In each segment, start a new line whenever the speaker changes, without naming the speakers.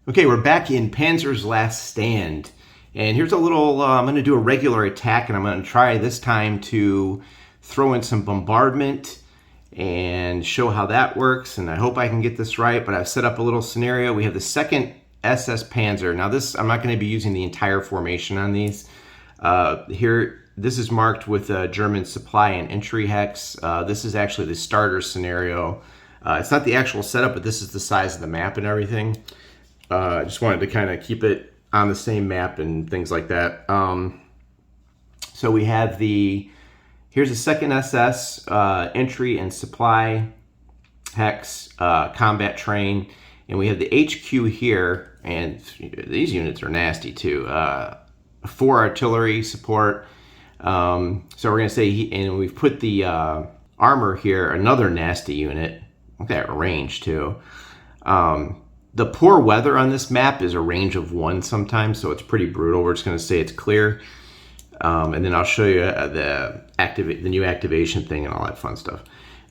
Okay, we're back in Panzer's Last Stand. And here's a little, I'm going to do a regular attack, and I'm going to try this time to throw in some bombardment and show how that works. And I hope I can get this right, but I've set up a little scenario. We have the 2nd SS Panzer. Now this, I'm not going to be using the entire formation on these. Here, this is marked with a German supply and entry hex. This is actually the starter scenario. It's not the actual setup, but this is the size of the map and everything. I just wanted to kind of keep it on the same map and things like that. So we have here's the 2nd SS entry and supply hex combat train, and we have the HQ here, and these units are nasty too. 4 artillery support. So we're going to say, and we've put the armor here, another nasty unit. Look at that range too. The poor weather on this map is a range of 1 sometimes, so it's pretty brutal. We're just going to say it's clear. And then I'll show you the new activation thing and all that fun stuff.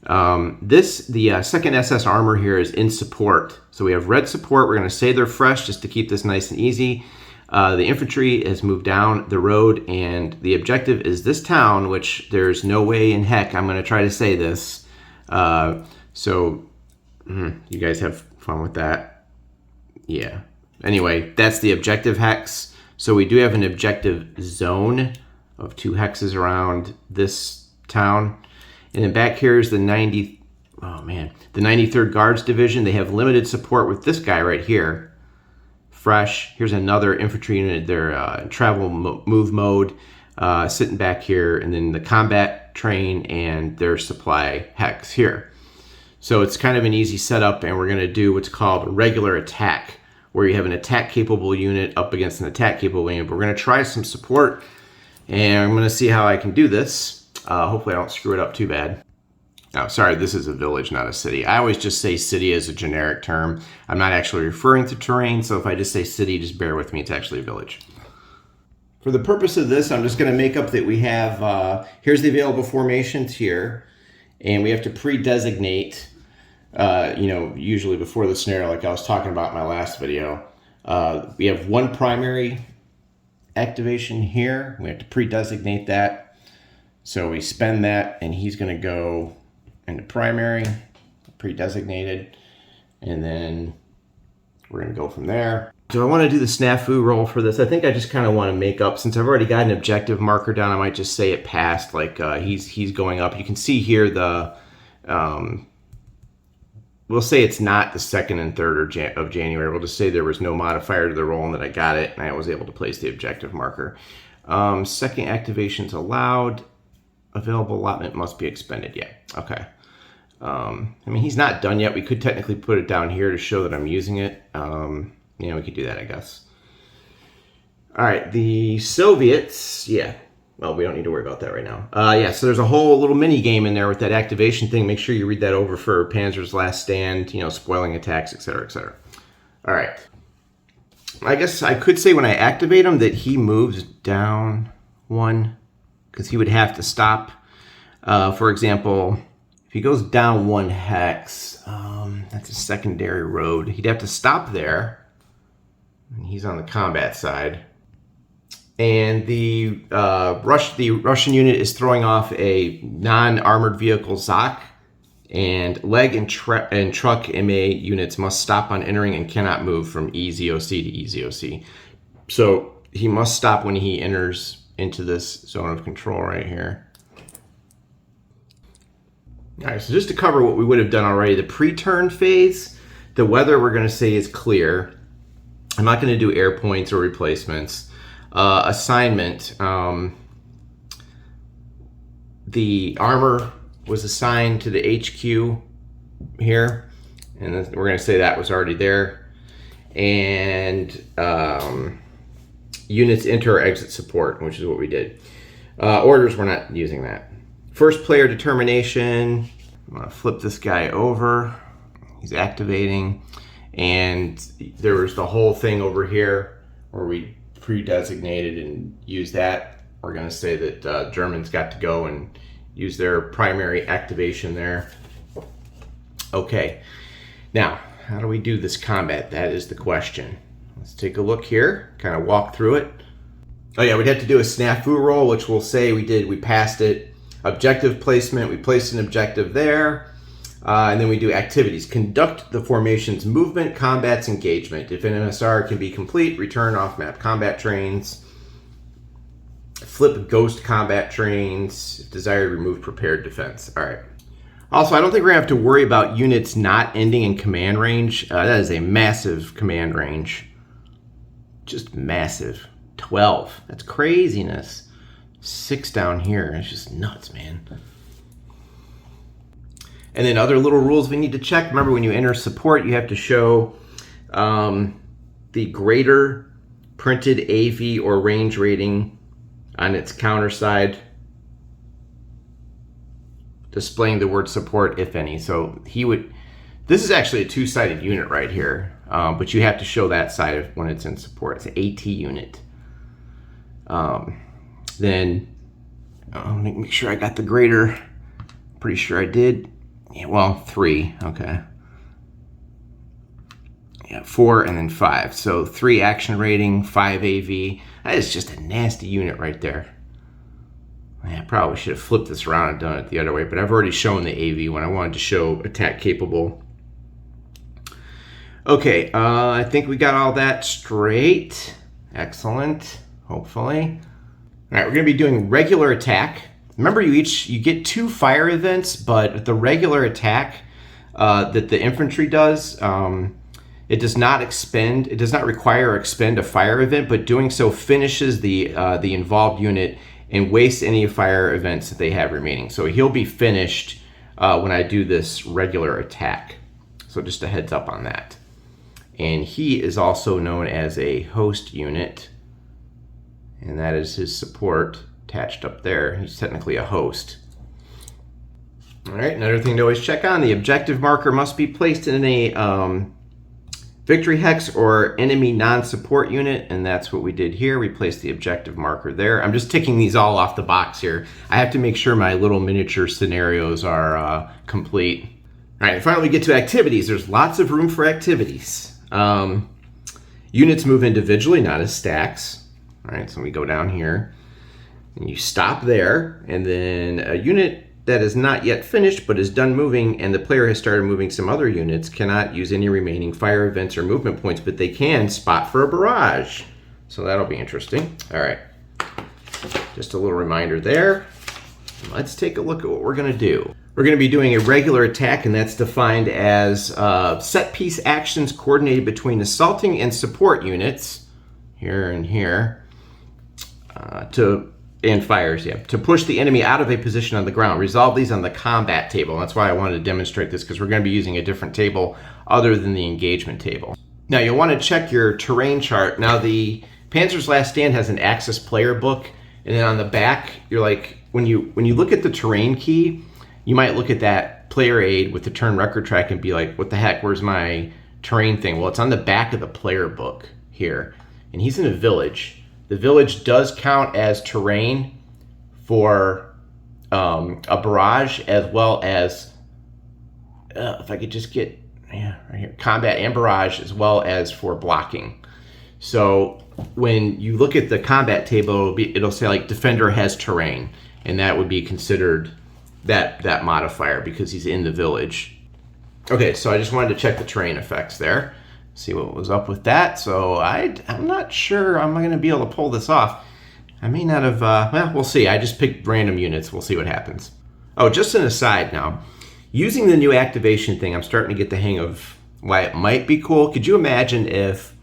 The 2nd SS armor here is in support. So we have red support. We're going to say they're fresh just to keep this nice and easy. The infantry has moved down the road, and the objective is this town, which there's no way in heck I'm going to try to say this. So you guys have fun with that. Yeah. Anyway, that's the objective hex. So we do have an objective zone of 2 hexes around this town. And then back here is the 93rd Guards Division. They have limited support with this guy right here. Fresh. Here's another infantry unit. They're in travel move mode, sitting back here. And then the combat train and their supply hex here. So it's kind of an easy setup, and we're going to do what's called a regular attack, where you have an attack-capable unit up against an attack-capable unit. But we're going to try some support, and I'm going to see how I can do this. Hopefully I don't screw it up too bad. Oh, sorry, this is a village, not a city. I always just say city as a generic term. I'm not actually referring to terrain, so if I just say city, just bear with me. It's actually a village. For the purpose of this, I'm just going to make up that we have, here's the available formations here, and we have to pre-designate usually before the scenario, like I was talking about in my last video. We have 1 primary activation here. We have to pre-designate that. So we spend that, and he's going to go into primary, pre-designated, and then we're going to go from there. Do I want to do the snafu roll for this? I think I just kind of want to make up, since I've already got an objective marker down, I might just say it passed, like he's going up. You can see here the... we'll say it's not the 2nd and 3rd of January. We'll just say there was no modifier to the roll and that I got it, and I was able to place the objective marker. 2nd activation's allowed. Available allotment must be expended. Yeah, okay. I mean, he's not done yet. We could technically put it down here to show that I'm using it. Yeah, we could do that, I guess. All right, the Soviets, yeah. Well, we don't need to worry about that right now. Yeah, so there's a whole little mini game in there with that activation thing. Make sure you read that over for Panzer's Last Stand, spoiling attacks, etc., etc. All right. I guess I could say when I activate him that he moves down 1, because he would have to stop. For example, if he goes down 1 hex, that's a secondary road. He'd have to stop there. And he's on the combat side. And the Russian unit is throwing off a non-armored vehicle Savfk, and leg and truck MA units must stop on entering and cannot move from EZOC to EZOC. So he must stop when he enters into this zone of control right here. All right, so just to cover what we would have done already, the pre-turn phase, the weather we're going to say is clear. I'm not going to do air points or replacements. Assignment, the armor was assigned to the HQ here, and we're going to say that was already there. And units enter or exit support, which is what we did. Orders, we're not using that. First player determination, I'm going to flip this guy over. He's activating, and there was the whole thing over here where we pre-designated and use that. We're going to say that Germans got to go and use their primary activation there. Okay, now how do we do this combat? That is the question. Let's take a look here, kind of walk through it. Oh yeah, we'd have to do a snafu roll, which we'll say we passed it. Objective placement, we placed an objective there. And then we do activities. Conduct the formation's movement, combats, engagement. If an MSR can be complete, return off-map combat trains. Flip ghost combat trains. If desired, remove prepared defense. All right. Also, I don't think we're going to have to worry about units not ending in command range. That is a massive command range. Just massive. 12. That's craziness. 6 down here. It's just nuts, man. And then other little rules we need to check. Remember, when you enter support, you have to show the greater printed AV or range rating on its counter side, displaying the word support, if any. So this is actually a 2-sided unit right here, but you have to show that side when it's in support. It's an AT unit. Then, make sure I got the greater. Pretty sure I did. Yeah, well, 3, okay. Yeah, 4 and then 5. So 3 action rating, 5 AV. That is just a nasty unit right there. I probably should have flipped this around and done it the other way, but I've already shown the AV when I wanted to show attack capable. Okay, I think we got all that straight. Excellent, hopefully. All right, we're gonna be doing regular attack. Remember, you get 2 fire events, but the regular attack that the infantry does, it does not require or expend a fire event, but doing so finishes the involved unit and wastes any fire events that they have remaining. So he'll be finished when I do this regular attack. So just a heads up on that. And he is also known as a host unit, and that is his support attached up there. He's technically a host. All right, another thing to always check on, the objective marker must be placed in a victory hex or enemy non-support unit, and that's what we did here. We placed the objective marker there. I'm just ticking these all off the box here. I have to make sure my little miniature scenarios are complete. All right, finally we get to activities. There's lots of room for activities. Units move individually, not as stacks. All right, so we go down here. And you stop there, and then a unit that is not yet finished but is done moving and the player has started moving some other units cannot use any remaining fire events or movement points, but they can spot for a barrage. So that'll be interesting. All right, just a little reminder there. Let's take a look at what we're going to do. We're going to be doing a regular attack, and that's defined as set piece actions coordinated between assaulting and support units, here and here, and fires, yeah, to push the enemy out of a position on the ground. Resolve these on the combat table. That's why I wanted to demonstrate this, because we're going to be using a different table other than the engagement table. Now you'll want to check your terrain chart. Now the Panzers Last Stand has an Axis player book, and then on the back, you're like, when you look at the terrain key, you might look at that player aid with the turn record track and be like, what the heck, where's my terrain thing? Well, it's on the back of the player book here, and he's in a village. The village does count as terrain for a barrage, as well as, if I could just get, yeah, right here, combat and barrage, as well as for blocking. So when you look at the combat table, it'll say like defender has terrain, and that would be considered that modifier because he's in the village. Okay, so I just wanted to check the terrain effects there. See what was up with that. So I'm not sure I'm going to be able to pull this off. I may not have, well, we'll see. I just picked random units. We'll see what happens. Oh, just an aside now. Using the new activation thing, I'm starting to get the hang of why it might be cool. Could you imagine if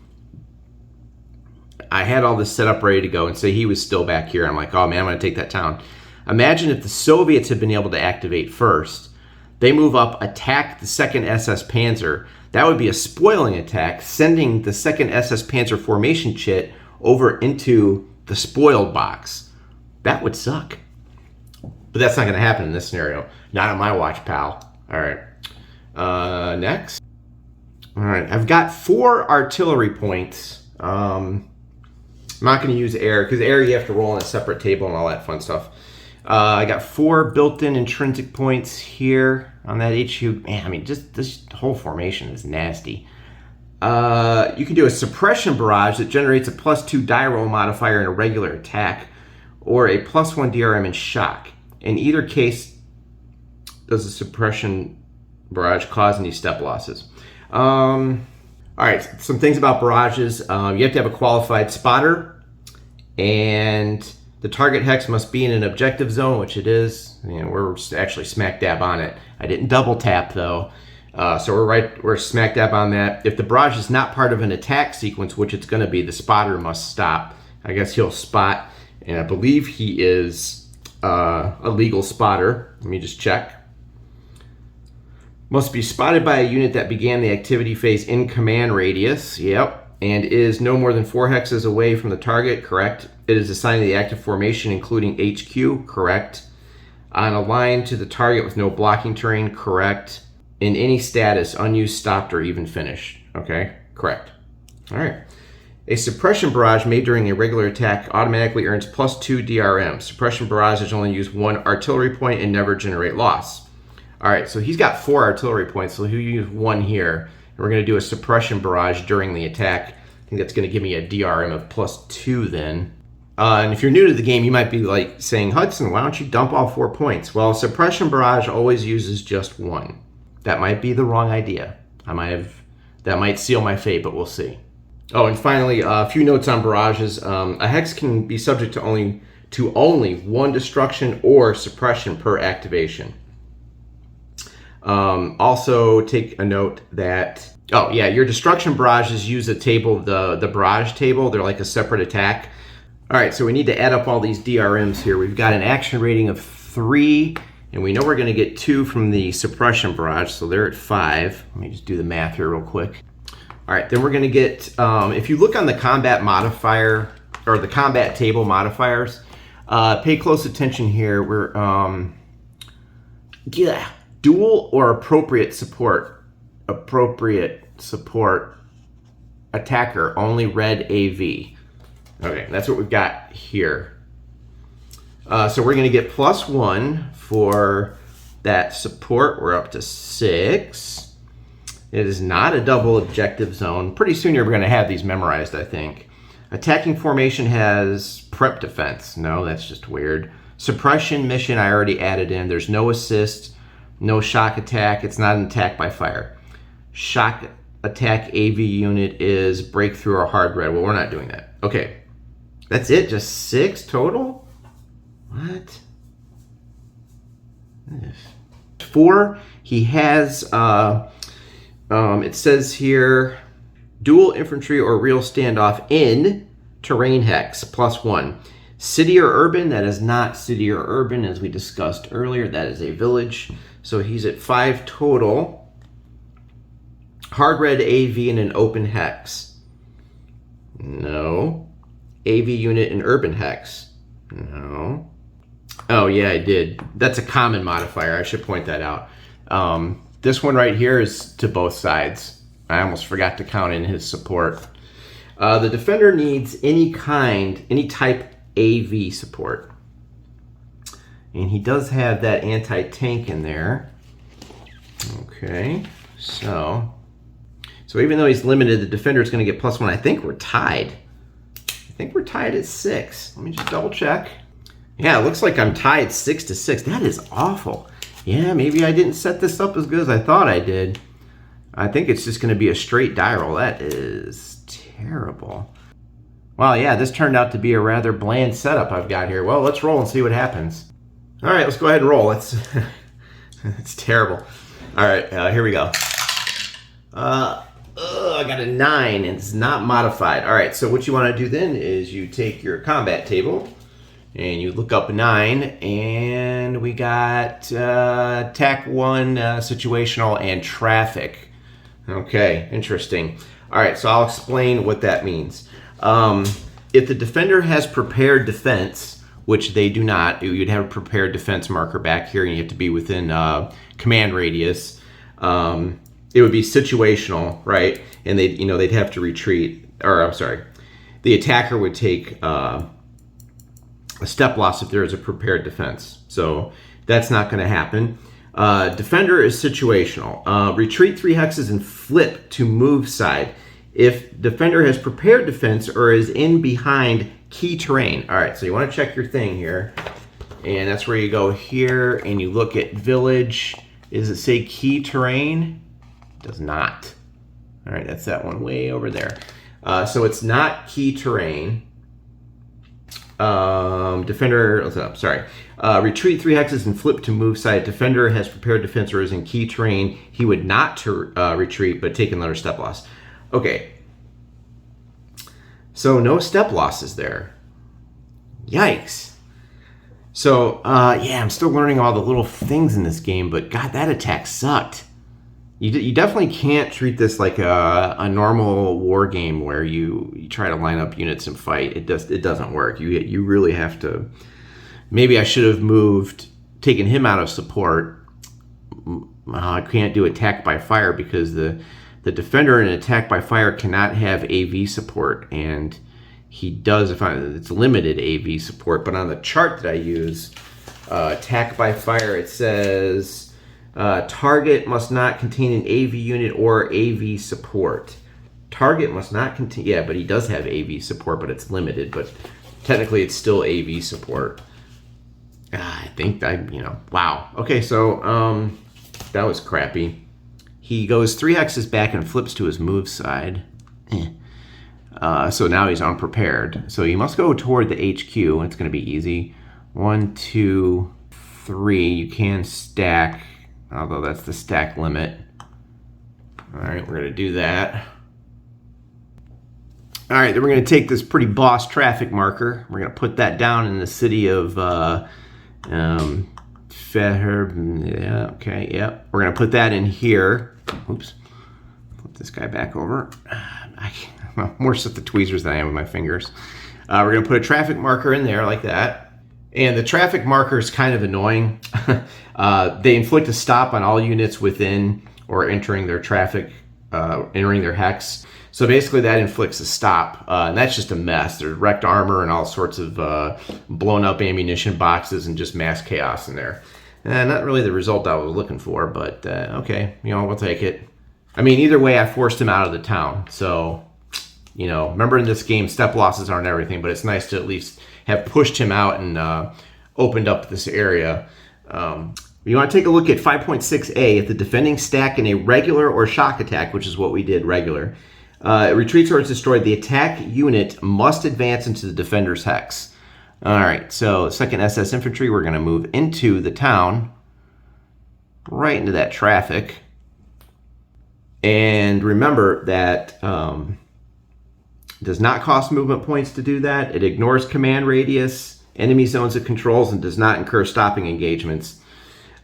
I had all this set up ready to go and say he was still back here? I'm like, oh man, I'm going to take that town. Imagine if the Soviets had been able to activate first. They move up, attack the 2nd SS Panzer. That would be a spoiling attack, sending the 2nd SS Panzer formation chit over into the spoiled box. That would suck. But that's not going to happen in this scenario. Not on my watch, pal. All right. Next. All right. I've got 4 artillery points. I'm not going to use air, because air you have to roll on a separate table and all that fun stuff. I got 4 built-in intrinsic points here on that HQ. Man, I mean, just this whole formation is nasty. You can do a suppression barrage that generates a +2 die roll modifier in a regular attack, or a +1 DRM in shock. In either case, does the suppression barrage cause any step losses? All right, some things about barrages. You have to have a qualified spotter, and the target hex must be in an objective zone, which it is. You know, we're actually smack dab on it. I didn't double tap though, so we're smack dab on that. If the barrage is not part of an attack sequence, which it's going to be, the spotter must stop. I guess he'll spot, and I believe he is a legal spotter. Let me just check. Must be spotted by a unit that began the activity phase in command radius. Yep. And is no more than 4 hexes away from the target. Correct. It is assigned to the active formation, including HQ. Correct. On a line to the target with no blocking terrain. Correct. In any status, unused, stopped, or even finished. Okay. Correct. All right. A suppression barrage made during a regular attack automatically earns +2 DRM. Suppression barrages only use 1 artillery point and never generate loss. All right, so he's got 4 artillery points, so he'll use 1 here. And we're going to do a suppression barrage during the attack. I think that's going to give me a DRM of +2 then. And if you're new to the game, you might be like saying, Hudson, why don't you dump all 4 points? Well, suppression barrage always uses just 1. That might be the wrong idea. That might seal my fate, but we'll see. Oh, and finally, a few notes on barrages. A hex can be subject to only 1 destruction or suppression per activation. Also take a note that, oh yeah, your destruction barrages use a table, the barrage table. They're like a separate attack. All right, so we need to add up all these DRMs here. We've got an action rating of 3, and we know we're gonna get 2 from the suppression barrage, so they're at 5. Let me just do the math here real quick. All right, then we're gonna get, if you look on the combat modifier, or the combat table modifiers, pay close attention here. We're, dual or appropriate support attacker, only red AV. Okay, that's what we've got here. So we're going to get +1 for that support. We're up to 6. It is not a double objective zone. Pretty soon you're going to have these memorized, I think. Attacking formation has prep defense. No, that's just weird. Suppression mission I already added in. There's no assist. No shock attack. It's not an attack by fire. Shock attack AV unit is breakthrough or hard red. Well, we're not doing that. Okay. That's it? Just 6 total? What? 4. He has, it says here, dual infantry or real standoff in terrain hex, +1. City or urban, that is not city or urban as we discussed earlier. That is a village. So he's at 5 total. Hard red AV in an open hex. No. AV unit in urban hex. No. Oh yeah, I did. That's a common modifier. I should point that out. This one right here is to both sides. I almost forgot to count in his support. The defender needs any type AV support. And he does have that anti-tank in there. Okay, so even though he's limited, the defender is going to get +1. I think we're tied. I think we're tied at 6. Let me just double check. Yeah, it looks like I'm tied 6-6. That is awful. Yeah, maybe I didn't set this up as good as I thought I did. I think it's just going to be a straight die roll. That is terrible. Well, yeah, this turned out to be a rather bland setup I've got here. Well, let's roll and see what happens. All right, let's go ahead and roll. It's terrible. All right, here we go. I got a 9, and it's not modified. All right, so what you want to do then is you take your combat table, and you look up 9, and we got attack 1, situational, and traffic. Okay, interesting. All right, so I'll explain what that means. If the defender has prepared defense, which they do not, you'd have a prepared defense marker back here, and you have to be within command radius. It would be situational, right? And they'd have to retreat. Or I'm sorry, the attacker would take a step loss if there is a prepared defense. So that's not going to happen. Defender is situational. Retreat 3 hexes and flip to move side. If defender has prepared defense or is in behind key terrain. All right, so you want to check your thing here. And that's where you go here and you look at village. Does it say key terrain? It does not. All right, that's that one way over there. So it's not key terrain. Defender, sorry. Retreat 3 hexes and flip to move side. Defender has prepared defense or is in key terrain. He would not retreat, but take another step loss. Okay. So no step losses there. Yikes. So, yeah, I'm still learning all the little things in this game, but God, that attack sucked. You definitely can't treat this like a normal war game where you try to line up units and fight. It doesn't work. You really have to. Maybe I should have taken him out of support. I can't do attack by fire because the defender in attack by fire cannot have AV support, and he does it's limited AV support. But on the chart that I use, attack by fire, it says. Target must not contain an AV unit or AV support. Target must not contain, yeah, but he does have AV support, but it's limited, but technically it's still AV support. I think wow. Okay, so, that was crappy. He goes 3 hexes back and flips to his move side. So now he's unprepared. So you must go toward the HQ. It's going to be easy. 1, 2, 3. You can stack. Although that's the stack limit. All right, we're going to do that. All right, then we're going to take this pretty boss traffic marker. We're going to put that down in the city of yeah, okay, yep. We're going to put that in here. Oops. Flip this guy back over. I'm worse at the tweezers than I am with my fingers. We're going to put a traffic marker in there like that. And the traffic marker is kind of annoying. They inflict a stop on all units within or entering their traffic, entering their hex. So basically that inflicts a stop, and that's just a mess. There's wrecked armor and all sorts of blown up ammunition boxes and just mass chaos in there. Not really the result I was looking for, but okay, we'll take it. I mean, either way, I forced him out of the town. So, remember in this game, step losses aren't everything, but it's nice to at least have pushed him out and opened up this area. You want to take a look at 5.6a. If the defending stack in a regular or shock attack, which is what we did, regular, retreats or is destroyed, the attack unit must advance into the defender's hex. All right, so 2nd SS Infantry, we're going to move into the town, right into that traffic. And remember that does not cost movement points to do that. It ignores command radius, enemy zones it controls, and does not incur stopping engagements.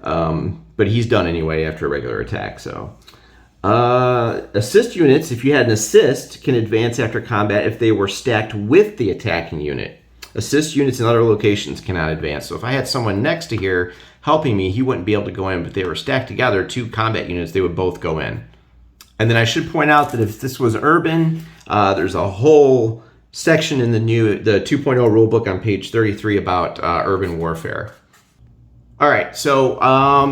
But he's done anyway after a regular attack. So, assist units, if you had an assist, can advance after combat if they were stacked with the attacking unit. Assist units in other locations cannot advance. So if I had someone next to here helping me, he wouldn't be able to go in. But they were stacked together, 2 combat units, they would both go in. And then I should point out that if this was urban, there's a whole section in the 2.0 rulebook on page 33 about urban warfare. All right, so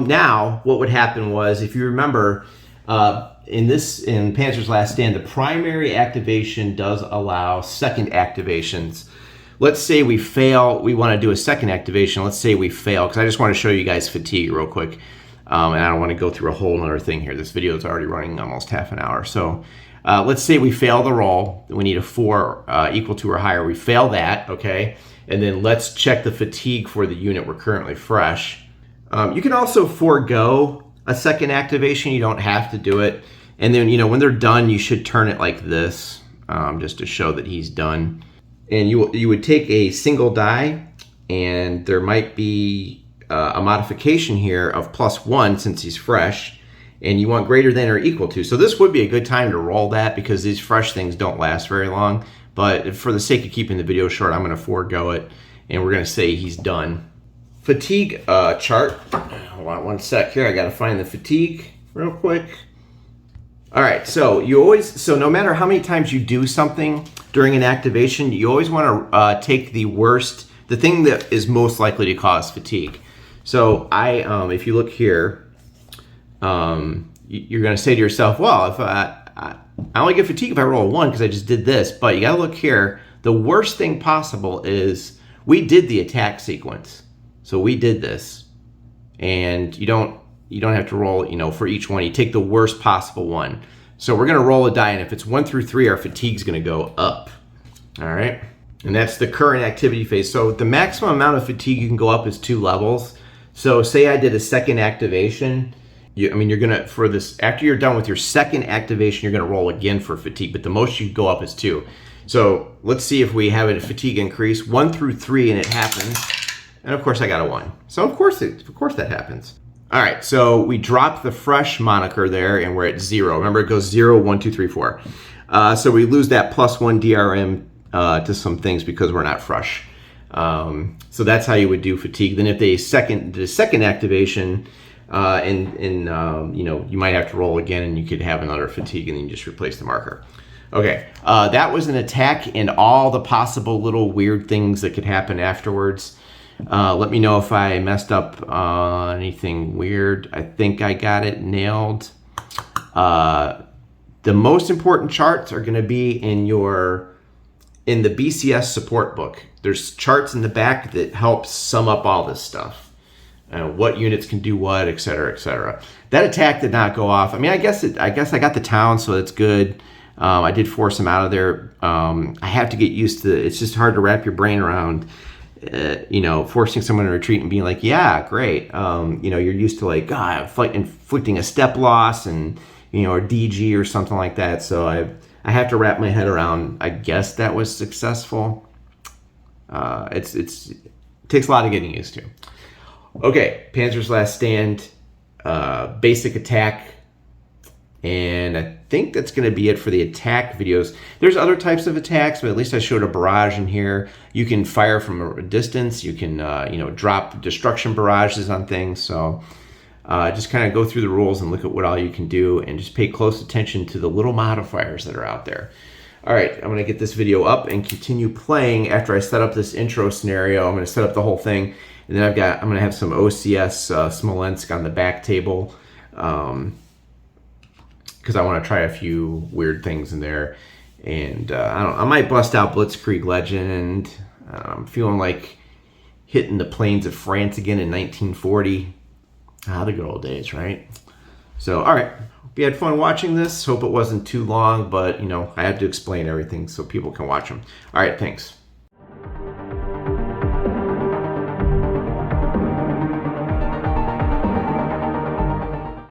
now what would happen was, if you remember, in Panzer's Last Stand, the primary activation does allow second activations. Let's say we fail, we want to do a second activation. Let's say we fail, because I just want to show you guys fatigue real quick. And I don't want to go through a whole other thing here. This video is already running almost half an hour. So let's say we fail the roll. We need a 4 equal to or higher. We fail that, okay? And then let's check the fatigue for the unit we're currently fresh. You can also forego a second activation. You don't have to do it. And then, when they're done, you should turn it like this, just to show that he's done. And you would take a single die, and there might be a modification here of +1 since he's fresh, and you want greater than or equal to. So this would be a good time to roll that because these fresh things don't last very long. But for the sake of keeping the video short, I'm going to forego it, and we're going to say he's done. Fatigue chart. Hold on one sec here. I got to find the fatigue real quick. All right, so no matter how many times you do something during an activation, you always want to take the worst the thing that is most likely to cause fatigue. So if you look here, you're going to say to yourself, well, if I only get fatigue if I roll a 1 because I just did this. But you got to look here. The worst thing possible is we did the attack sequence. So we did this, and you don't have to roll, for each one. You take the worst possible one. So we're going to roll a die, and if it's 1 through 3, our fatigue's going to go up. All right, and that's the current activity phase. So the maximum amount of fatigue you can go up is 2 levels. So say I did a second activation. You're gonna, for this, after you're done with your second activation, you're gonna roll again for fatigue, but the most you can go up is 2. So let's see if we have a fatigue increase 1 through 3, and it happens. And of course I got a 1. So of course that happens. All right, so we dropped the fresh moniker there, and we're at 0. Remember, it goes 0, 1, 2, 3, 4. So we lose that +1 DRM to some things because we're not fresh. So that's how you would do fatigue. Then if the second activation, you might have to roll again, and you could have another fatigue, and then you just replace the marker. Okay, that was an attack and all the possible little weird things that could happen afterwards. Let me know if I messed up anything weird. I think I got it nailed. The most important charts are going to be in the BCS support book. There's charts in the back that help sum up all this stuff. What units can do what, et cetera, et cetera. That attack did not go off. I guess I got the town, so that's good. I did force him out of there. I have to get used to it. It's just hard to wrap your brain around, forcing someone to retreat and being like, yeah, great. You're used to inflicting a step loss and, or DG or something like that. So I have to wrap my head around, I guess that was successful. It takes a lot of getting used to. Okay, Panzer's Last Stand, basic attack, and I think that's going to be it for the attack videos. There's other types of attacks, but at least I showed a barrage in here. You can fire from a distance. You can, drop destruction barrages on things. So just kind of go through the rules and look at what all you can do, and just pay close attention to the little modifiers that are out there. All right, I'm going to get this video up and continue playing after I set up this intro scenario. I'm going to set up the whole thing. And then I'm going to have some OCS Smolensk on the back table, because I want to try a few weird things in there. And I might bust out Blitzkrieg Legend. I'm feeling like hitting the plains of France again in 1940. The good old days, right? So, all right. Hope you had fun watching this. Hope it wasn't too long, but, I had to explain everything so people can watch them. All right, thanks.